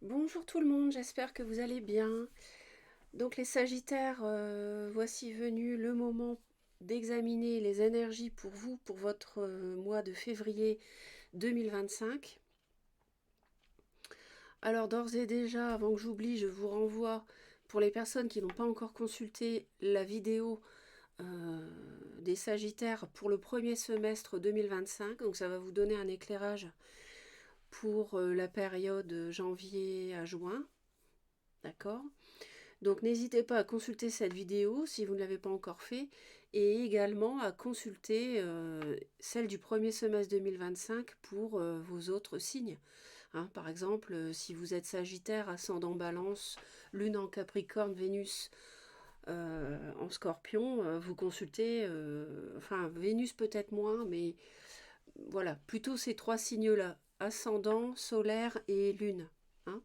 Bonjour tout le monde, j'espère que vous allez bien. Donc les Sagittaires, voici venu le moment d'examiner les énergies pour vous, pour votre mois de février 2025. Alors d'ores et déjà, avant que j'oublie, je vous renvoie, pour les personnes qui n'ont pas encore consulté la vidéo des Sagittaires pour le premier semestre 2025. Donc ça va vous donner un éclairage pour la période janvier à juin. D'accord? Donc n'hésitez pas à consulter cette vidéo si vous ne l'avez pas encore fait et également à consulter celle du premier semestre 2025 pour vos autres signes. Hein, par exemple, si vous êtes Sagittaire, ascendant Balance, Lune en Capricorne, Vénus en Scorpion, vous consultez, enfin Vénus peut-être moins, mais voilà, plutôt ces trois signes-là, ascendant, solaire et Lune. Hein.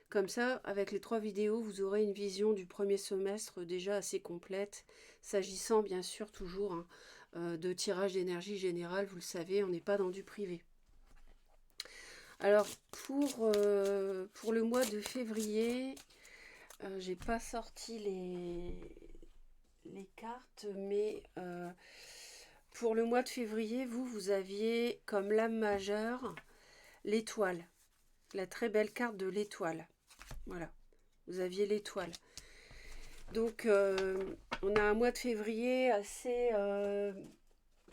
Comme ça, avec les trois vidéos, vous aurez une vision du premier semestre déjà assez complète, s'agissant bien sûr toujours de tirage d'énergie générale, vous le savez, on n'est pas dans du privé. Alors, pour le mois de février, j'ai pas sorti les cartes, mais pour le mois de février, vous aviez comme lame majeure l'étoile, la très belle carte de l'étoile. Voilà, vous aviez l'étoile. Donc, on a un mois de février assez,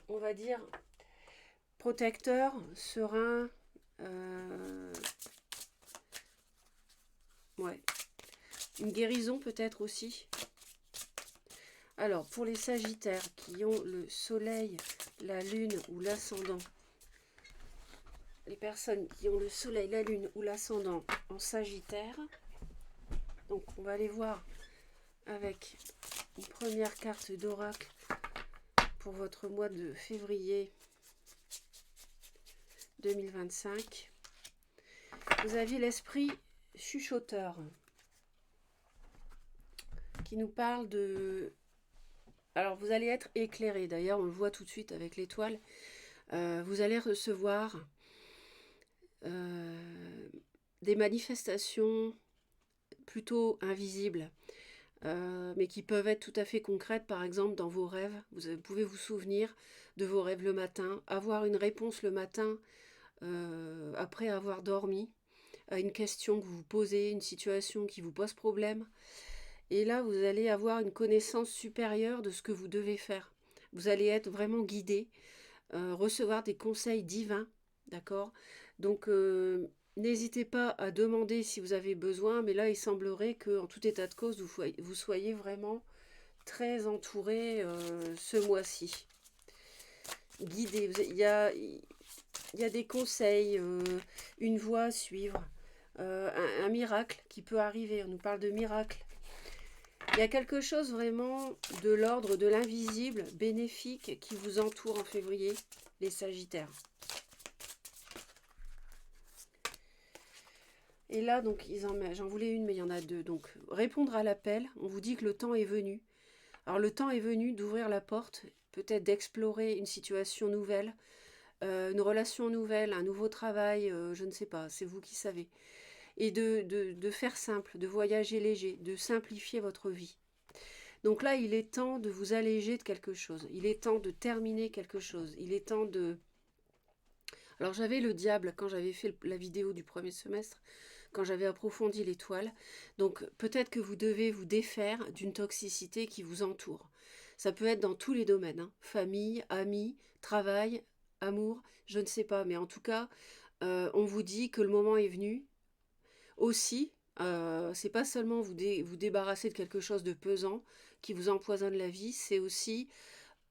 on va dire, protecteur, serein. Ouais. Une guérison peut-être aussi. Alors, pour les Sagittaires qui ont le soleil, la lune ou l'ascendant, les personnes qui ont le soleil, la lune ou l'ascendant en Sagittaire, donc on va aller voir avec une première carte d'oracle pour votre mois de février 2025. Vous aviez l'esprit chuchoteur qui nous parle de... Alors vous allez être éclairé, d'ailleurs on le voit tout de suite avec l'étoile. Vous allez recevoir des manifestations plutôt invisibles, mais qui peuvent être tout à fait concrètes, par exemple dans vos rêves. Vous pouvez vous souvenir de vos rêves le matin, avoir une réponse le matin après avoir dormi à une question que vous vous posez, une situation qui vous pose problème. Et là, vous allez avoir une connaissance supérieure de ce que vous devez faire. Vous allez être vraiment guidé, recevoir des conseils divins, d'accord? Donc, n'hésitez pas à demander si vous avez besoin, mais là, il semblerait qu'en tout état de cause, vous soyez vraiment très entouré ce mois-ci. Guidé. Il y a des conseils, une voie à suivre, un miracle qui peut arriver. On nous parle de miracle. Il y a quelque chose vraiment de l'ordre de l'invisible, bénéfique, qui vous entoure en février, les Sagittaires. Et là, donc, j'en voulais une, mais il y en a deux. Donc, répondre à l'appel, on vous dit que le temps est venu. Alors, le temps est venu d'ouvrir la porte, peut-être d'explorer une situation nouvelle, une relation nouvelle, un nouveau travail, je ne sais pas, c'est vous qui savez. Et de faire simple, de voyager léger, de simplifier votre vie. Donc là, il est temps de vous alléger de quelque chose. Il est temps de terminer quelque chose. Il est temps de... Alors j'avais le diable quand j'avais fait la vidéo du premier semestre, quand j'avais approfondi l'étoile. Donc peut-être que vous devez vous défaire d'une toxicité qui vous entoure. Ça peut être dans tous les domaines, hein. Famille, amis, travail, amour, je ne sais pas. Mais en tout cas, on vous dit que le moment est venu. Aussi, c'est pas seulement vous débarrasser de quelque chose de pesant qui vous empoisonne la vie, c'est aussi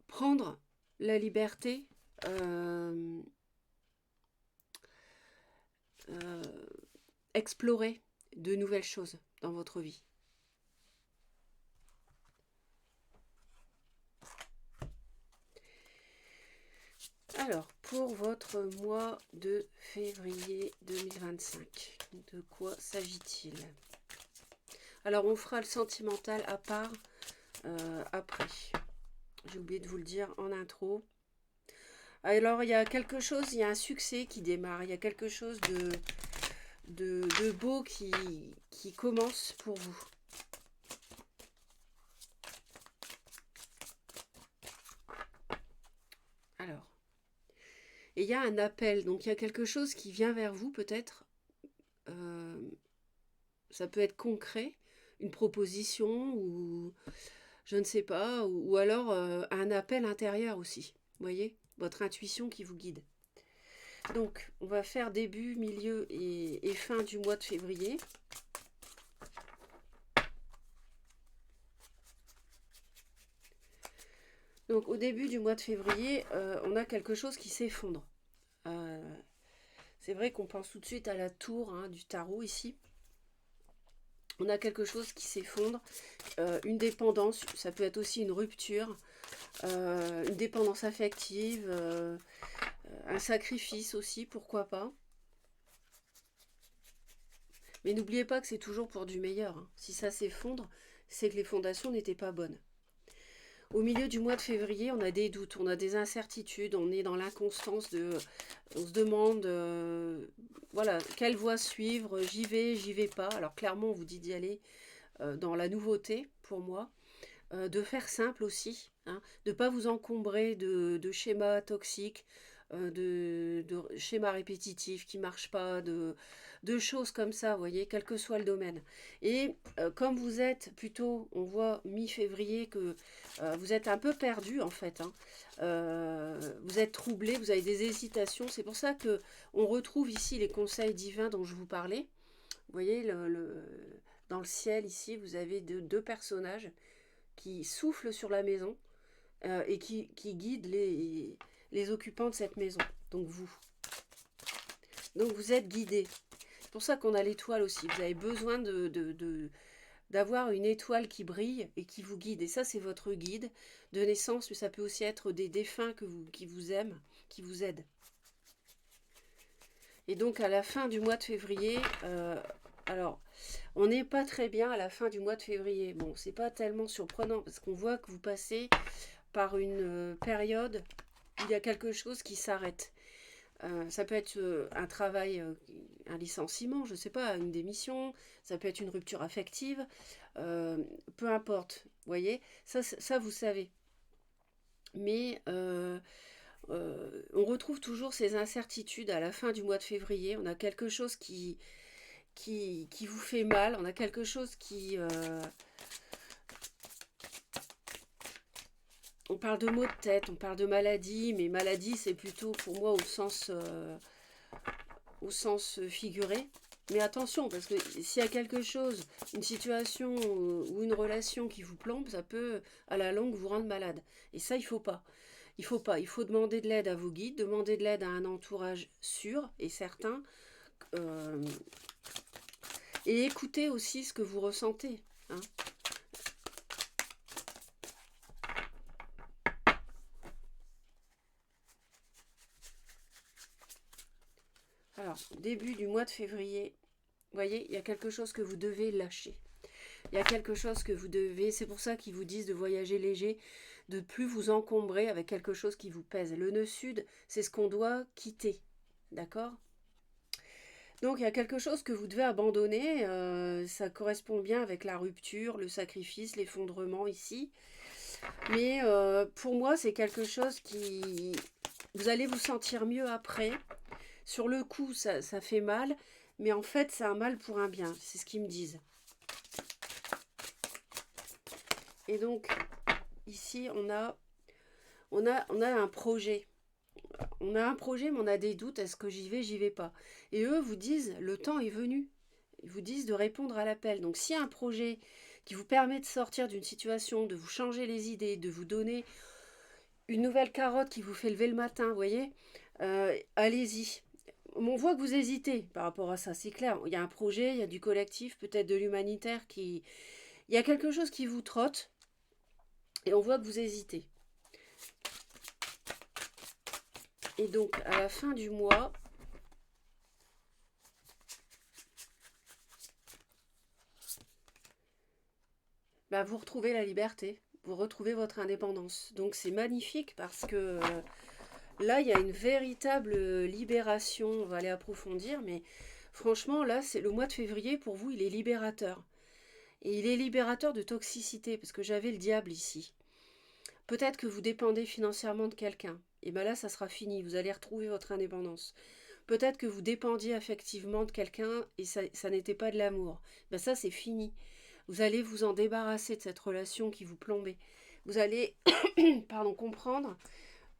prendre la liberté, euh, euh, explorer de nouvelles choses dans votre vie. Alors, pour votre mois de février 2025, de quoi s'agit-il? Alors, on fera le sentimental à part après. J'ai oublié de vous le dire en intro. Alors, il y a quelque chose, il y a un succès qui démarre, il y a quelque chose de beau qui commence pour vous. Alors, et il y a un appel, donc il y a quelque chose qui vient vers vous peut-être. Ça peut être concret, une proposition ou je ne sais pas, ou alors un appel intérieur aussi. Vous voyez, votre intuition qui vous guide. Donc, on va faire début, milieu et fin du mois de février. Donc, au début du mois de février, on a quelque chose qui s'effondre. C'est vrai qu'on pense tout de suite à la tour hein, du tarot ici. On a quelque chose qui s'effondre, une dépendance, ça peut être aussi une rupture, une dépendance affective, un sacrifice aussi, pourquoi pas. Mais n'oubliez pas que c'est toujours pour du meilleur. Hein. Si ça s'effondre, c'est que les fondations n'étaient pas bonnes. Au milieu du mois de février, on a des doutes, on a des incertitudes, on est dans l'inconstance on se demande, voilà, quelle voie suivre, j'y vais pas. Alors clairement, on vous dit d'y aller dans la nouveauté, pour moi. De faire simple aussi, hein, de ne pas vous encombrer de schémas toxiques, de schémas répétitifs qui ne marchent pas, de choses comme ça, vous voyez, quel que soit le domaine. Et comme vous êtes plutôt, on voit mi-février que vous êtes un peu perdu en fait, hein, vous êtes troublé, vous avez des hésitations, c'est pour ça que on retrouve ici les conseils divins dont je vous parlais. Vous voyez, dans le ciel ici, vous avez deux personnages qui souffle sur la maison et qui guide les occupants de cette maison, donc vous. Donc vous êtes guidés. C'est pour ça qu'on a l'étoile aussi. Vous avez besoin d'avoir une étoile qui brille et qui vous guide. Et ça, c'est votre guide de naissance, mais ça peut aussi être des défunts qui vous aiment, qui vous aident. Et donc à la fin du mois de février, alors on n'est pas très bien à la fin du mois de février. Bon, c'est pas tellement surprenant parce qu'on voit que vous passez par une période où il y a quelque chose qui s'arrête. Ça peut être un travail, un licenciement, je ne sais pas, une démission, ça peut être une rupture affective, peu importe, vous voyez, ça vous savez. Mais on retrouve toujours ces incertitudes à la fin du mois de février. On a quelque chose qui vous fait mal, on a quelque chose qui... on parle de maux de tête, on parle de maladie, mais maladie c'est plutôt pour moi au sens figuré. Mais attention, parce que s'il y a quelque chose, une situation ou une relation qui vous plombe, ça peut à la longue vous rendre malade. Et ça, il faut pas. Il faut pas. Il faut demander de l'aide à vos guides, demander de l'aide à un entourage sûr et certain. Euh, et écoutez aussi ce que vous ressentez. Hein. Alors, début du mois de février, vous voyez, il y a quelque chose que vous devez lâcher. Il y a quelque chose que vous devez, c'est pour ça qu'ils vous disent de voyager léger, de ne plus vous encombrer avec quelque chose qui vous pèse. Le nœud sud, c'est ce qu'on doit quitter, d'accord? Donc il y a quelque chose que vous devez abandonner, ça correspond bien avec la rupture, le sacrifice, l'effondrement ici. Mais pour moi, c'est quelque chose qui... Vous allez vous sentir mieux après. Sur le coup, ça fait mal, mais en fait, c'est un mal pour un bien, c'est ce qu'ils me disent. Et donc, ici, on a un projet. On a un projet, mais on a des doutes. Est-ce que j'y vais pas? Et eux vous disent, le temps est venu. Ils vous disent de répondre à l'appel. Donc, s'il y a un projet qui vous permet de sortir d'une situation, de vous changer les idées, de vous donner une nouvelle carotte qui vous fait lever le matin, vous voyez, allez-y. On voit que vous hésitez par rapport à ça, c'est clair. Il y a un projet, il y a du collectif, peut-être de l'humanitaire qui... Il y a quelque chose qui vous trotte et on voit que vous hésitez. Et donc, à la fin du mois, bah, vous retrouvez la liberté, vous retrouvez votre indépendance. Donc, c'est magnifique parce que là, il y a une véritable libération. On va aller approfondir, mais Franchement, là, c'est le mois de février, pour vous, il est libérateur. Et il est libérateur de toxicité, parce que j'avais le diable ici. Peut-être que vous dépendez financièrement de quelqu'un. Et bien là, ça sera fini, vous allez retrouver votre indépendance. Peut-être que vous dépendiez affectivement de quelqu'un et ça n'était pas de l'amour. Ben ça, c'est fini. Vous allez vous en débarrasser de cette relation qui vous plombait. Vous allez pardon, comprendre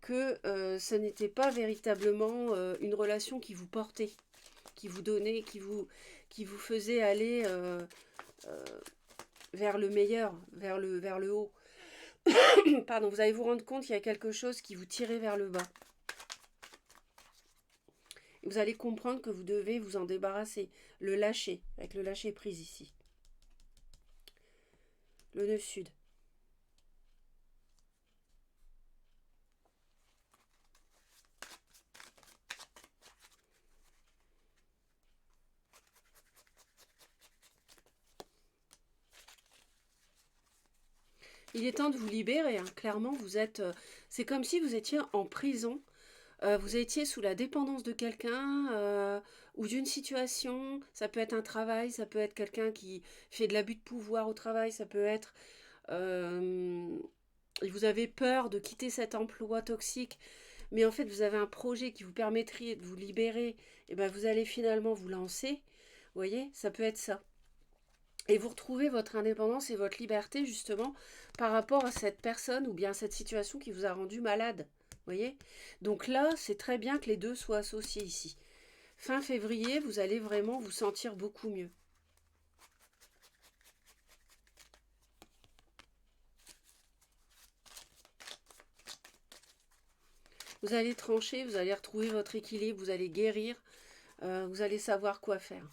que ce n'était pas véritablement une relation qui vous portait, qui vous donnait, qui vous faisait aller euh, vers le meilleur, vers le haut. Pardon, vous allez vous rendre compte qu'il y a quelque chose qui vous tirait vers le bas. Et vous allez comprendre que vous devez vous en débarrasser, le lâcher, avec le lâcher prise ici. Le nœud sud. Il est temps de vous libérer, hein. Clairement, vous êtes. C'est comme si vous étiez en prison. Vous étiez sous la dépendance de quelqu'un ou d'une situation. Ça peut être un travail, ça peut être quelqu'un qui fait de l'abus de pouvoir au travail, ça peut être. euh, Vous avez peur de quitter cet emploi toxique, mais en fait, vous avez un projet qui vous permettrait de vous libérer. Et ben, vous allez finalement vous lancer. Vous voyez, ça peut être ça. Et vous retrouvez votre indépendance et votre liberté justement par rapport à cette personne ou bien à cette situation qui vous a rendu malade. Vous voyez? Donc là, c'est très bien que les deux soient associés ici. Fin février, vous allez vraiment vous sentir beaucoup mieux. Vous allez trancher, vous allez retrouver votre équilibre, vous allez guérir, vous allez savoir quoi faire.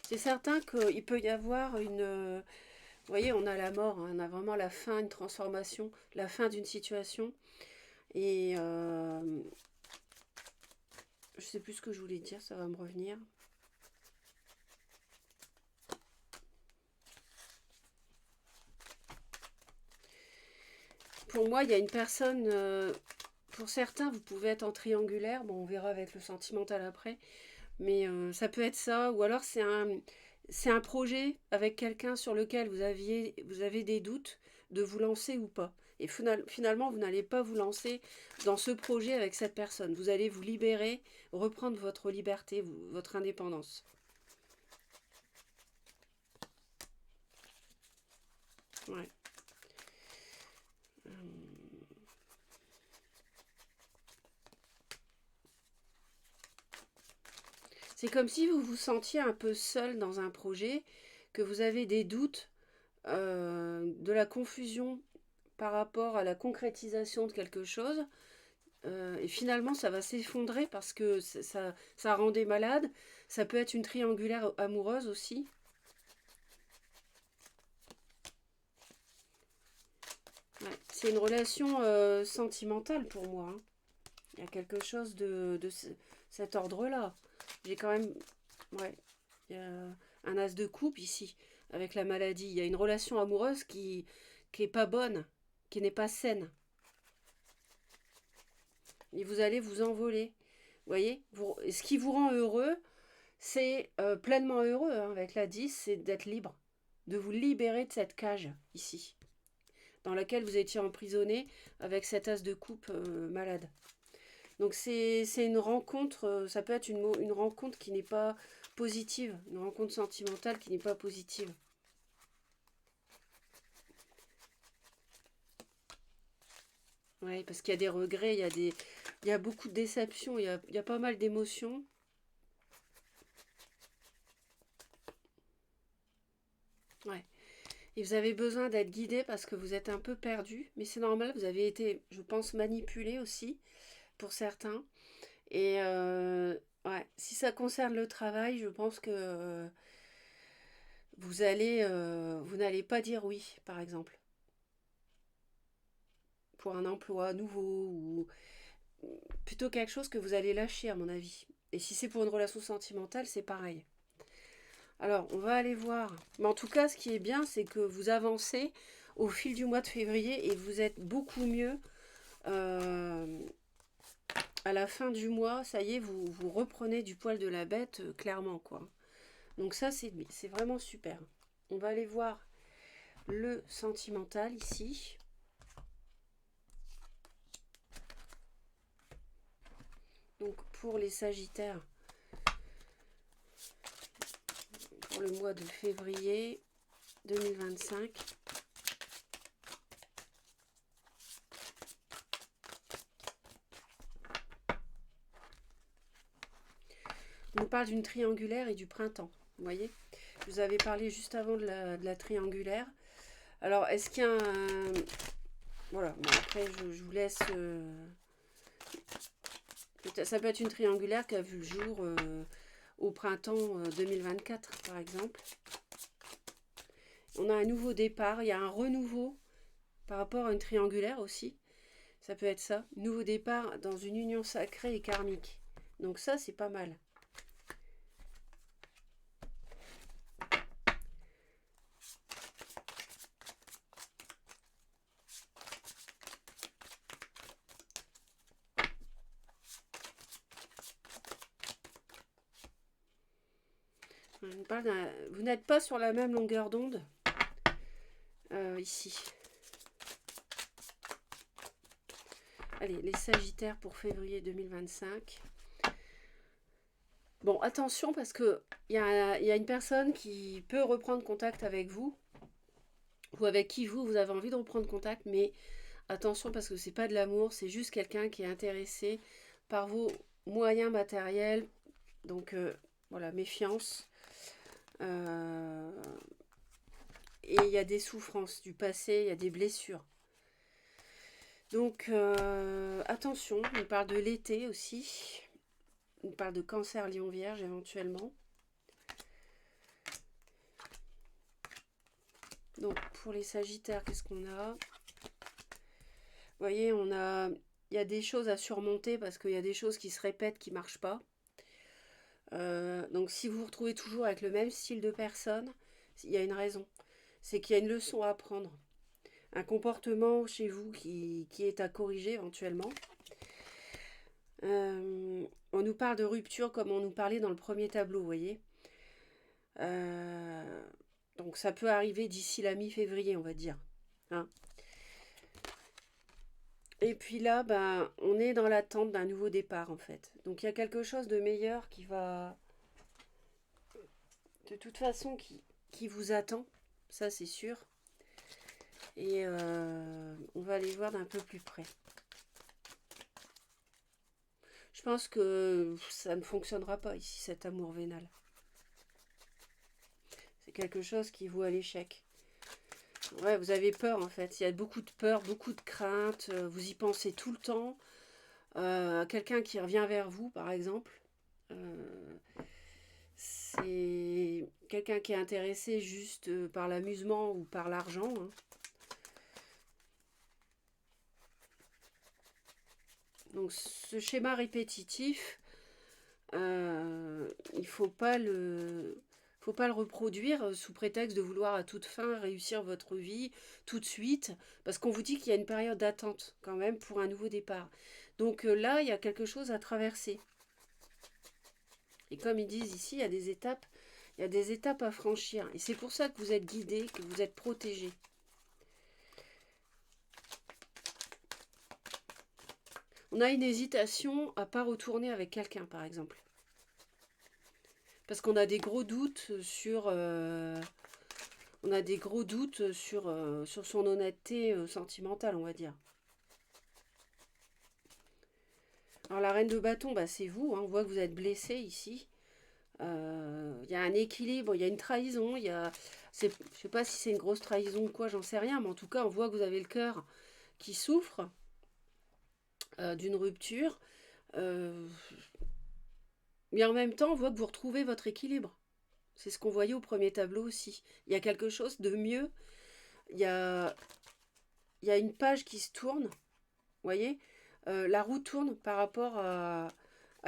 C'est certain qu'il peut y avoir une... vous voyez, on a la mort, hein, on a vraiment la fin, une transformation, la fin d'une situation. Et je sais plus ce que je voulais dire, ça va me revenir. Pour moi, il y a une personne, pour certains, vous pouvez être en triangulaire, bon, on verra avec le sentimental après, mais ça peut être ça, ou alors c'est un projet avec quelqu'un sur lequel vous avez des doutes de vous lancer ou pas. Et finalement, vous n'allez pas vous lancer dans ce projet avec cette personne. Vous allez vous libérer, reprendre votre liberté, votre indépendance. Ouais. C'est comme si vous vous sentiez un peu seul dans un projet, que vous avez des doutes, de la confusion par rapport à la concrétisation de quelque chose. Et finalement, ça va s'effondrer parce que ça rendait malade. Ça peut être une triangulaire amoureuse aussi. Ouais, c'est une relation sentimentale pour moi, hein. Il y a quelque chose de cet ordre-là. J'ai quand même... Ouais, il y a un as de coupe ici, avec la maladie. Il y a une relation amoureuse qui est pas bonne, qui n'est pas saine. Et vous allez vous envoler. Vous voyez, ce qui vous rend heureux, c'est pleinement heureux, hein, avec la 10, c'est d'être libre, de vous libérer de cette cage ici, dans laquelle vous étiez emprisonné avec cet as de coupe malade. Donc c'est une rencontre, ça peut être une rencontre qui n'est pas positive, une rencontre sentimentale qui n'est pas positive. Oui, parce qu'il y a des regrets, il y a beaucoup de déceptions, il y a pas mal d'émotions. Ouais. Et vous avez besoin d'être guidé parce que vous êtes un peu perdu, mais c'est normal, vous avez été, je pense, manipulé aussi, pour certains. Et ouais, si ça concerne le travail, je pense que vous n'allez pas dire oui, par exemple, pour un emploi nouveau ou plutôt quelque chose que vous allez lâcher, à mon avis. Et si c'est pour une relation sentimentale, c'est pareil. Alors, on va aller voir. Mais en tout cas, ce qui est bien, c'est que vous avancez au fil du mois de février et vous êtes beaucoup mieux. euh, à la fin du mois, ça y est, vous reprenez du poil de la bête, clairement, quoi. Donc ça, c'est vraiment super. On va aller voir le sentimental ici. Donc pour les Sagittaires, pour le mois de février 2025. On nous parle d'une triangulaire et du printemps. Vous voyez, je vous avais parlé juste avant de la triangulaire. Alors, est-ce qu'il y a un... Voilà, bon, après, je vous laisse... Ça peut être une triangulaire qui a vu le jour au printemps 2024, par exemple. On a un nouveau départ, il y a un renouveau par rapport à une triangulaire aussi. Ça peut être ça. Nouveau départ dans une union sacrée et karmique. Donc ça, c'est pas mal. Vous n'êtes pas sur la même longueur d'onde ici. Allez, les Sagittaires pour février 2025. Bon, attention parce que il y a une personne qui peut reprendre contact avec vous ou avec qui vous avez envie de reprendre contact, mais attention parce que c'est pas de l'amour, c'est juste quelqu'un qui est intéressé par vos moyens matériels. Donc voilà, méfiance. Et il y a des souffrances du passé, il y a des blessures. Donc attention, on parle de l'été aussi. On parle de cancer lion vierge éventuellement. Donc pour les Sagittaires, qu'est-ce qu'on a? Vous voyez, il y a des choses à surmonter parce qu'il y a des choses qui se répètent, qui ne marchent pas. Donc si vous vous retrouvez toujours avec le même style de personne, il y a une raison. C'est qu'il y a une leçon à apprendre. Un comportement chez vous qui est à corriger éventuellement. On nous parle de rupture comme on nous parlait dans le premier tableau, vous voyez. Donc ça peut arriver d'ici la mi-février, on va dire. Hein. Et puis là, ben, on est dans l'attente d'un nouveau départ, en fait. Donc il y a quelque chose de meilleur qui va... De toute façon, qui vous attend. Ça, c'est sûr. Et on va aller voir d'un peu plus près. Je pense que ça ne fonctionnera pas ici, cet amour vénal. C'est quelque chose qui vaut à l'échec. Ouais, vous avez peur en fait. Il y a beaucoup de peur, beaucoup de crainte. Vous y pensez tout le temps. Quelqu'un qui revient vers vous, par exemple. C'est quelqu'un qui est intéressé juste par l'amusement ou par l'argent. Hein. Donc ce schéma répétitif, il ne faut pas le reproduire sous prétexte de vouloir à toute fin réussir votre vie tout de suite, parce qu'on vous dit qu'il y a une période d'attente quand même pour un nouveau départ. Donc là, il y a quelque chose à traverser. Et comme ils disent ici, il y a des étapes à franchir. Et c'est pour ça que vous êtes guidé, que vous êtes protégé. On a une hésitation à ne pas retourner avec quelqu'un, par exemple. Parce qu'on a des gros doutes sur... sur son honnêteté sentimentale, on va dire. Alors la reine de bâton, bah, c'est vous. Hein, on voit que vous êtes blessé ici. Il y a un équilibre, il y a une trahison. Je ne sais pas si c'est une grosse trahison ou quoi, j'en sais rien. Mais en tout cas, on voit que vous avez le cœur qui souffre d'une rupture. Mais en même temps, on voit que vous retrouvez votre équilibre. C'est ce qu'on voyait au premier tableau aussi. Il y a quelque chose de mieux. Il y a une page qui se tourne. Vous voyez, la roue tourne par rapport à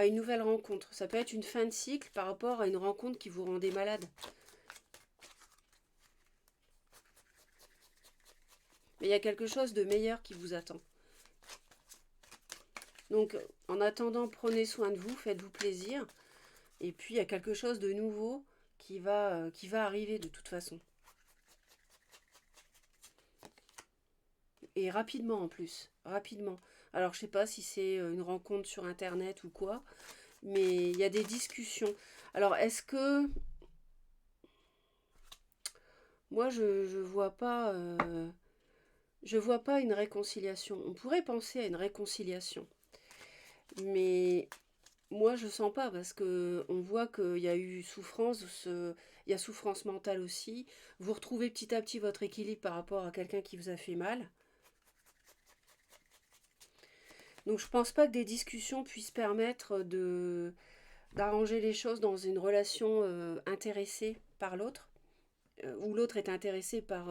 une nouvelle rencontre. Ça peut être une fin de cycle par rapport à une rencontre qui vous rendait malade. Mais il y a quelque chose de meilleur qui vous attend. Donc, en attendant, prenez soin de vous, faites-vous plaisir. Et puis, il y a quelque chose de nouveau qui va arriver de toute façon. Et rapidement en plus, rapidement. Alors, je sais pas si c'est une rencontre sur Internet ou quoi, mais il y a des discussions. Alors, est-ce que moi, je vois pas une réconciliation. On pourrait penser à une réconciliation, mais moi, je sens pas parce que on voit qu'il y a eu souffrance, il y a souffrance mentale aussi. Vous retrouvez petit à petit votre équilibre par rapport à quelqu'un qui vous a fait mal. Donc, je pense pas que des discussions puissent permettre de d'arranger les choses dans une relation intéressée par l'autre, où l'autre est intéressé par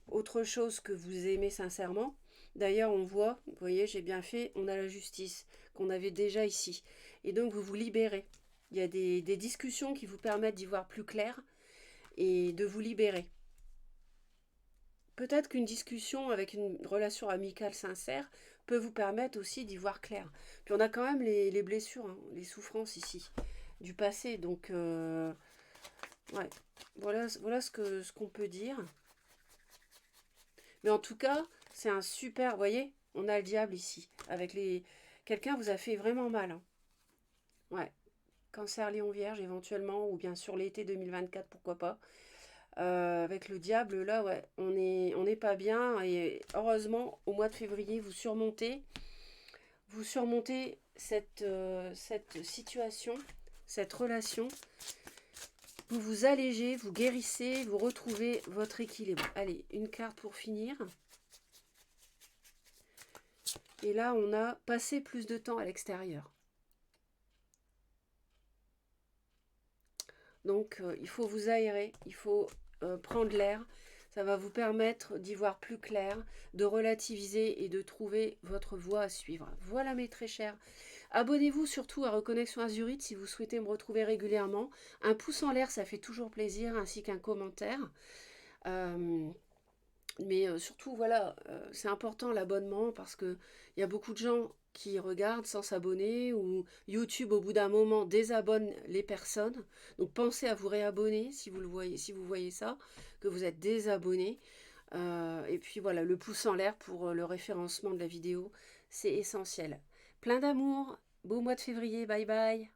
autre chose que vous aimez sincèrement. D'ailleurs, on voit, vous voyez, j'ai bien fait, on a la justice qu'on avait déjà ici. Et donc, vous vous libérez. Il y a des discussions qui vous permettent d'y voir plus clair et de vous libérer. Peut-être qu'une discussion avec une relation amicale sincère peut vous permettre aussi d'y voir clair. Puis on a quand même les blessures, hein, les souffrances ici, du passé. Donc, ouais, voilà ce qu'on peut dire. Mais en tout cas, c'est un super. Vous voyez, on a le diable ici. Avec les. Quelqu'un vous a fait vraiment mal, hein. Ouais. Cancer, Lion, Vierge, éventuellement, ou bien sur l'été 2024, pourquoi pas. Avec le diable, là, ouais, on n'est pas bien. Et heureusement, au mois de février, vous surmontez cette situation, cette relation. Vous vous allégez, vous guérissez, vous retrouvez votre équilibre. Allez, une carte pour finir. Et là, on a passé plus de temps à l'extérieur. Donc, il faut vous aérer, il faut prendre l'air. Ça va vous permettre d'y voir plus clair, de relativiser et de trouver votre voie à suivre. Voilà mes très chers. Abonnez-vous surtout à Reconnexion Azurite si vous souhaitez me retrouver régulièrement. Un pouce en l'air, ça fait toujours plaisir, ainsi qu'un commentaire. Mais surtout, voilà, c'est important l'abonnement parce qu'il y a beaucoup de gens qui regardent sans s'abonner ou YouTube au bout d'un moment désabonne les personnes. Donc pensez à vous réabonner si vous le voyez, si vous voyez ça, que vous êtes désabonné. Et puis voilà, le pouce en l'air pour le référencement de la vidéo, c'est essentiel. Plein d'amour, beau mois de février, bye bye.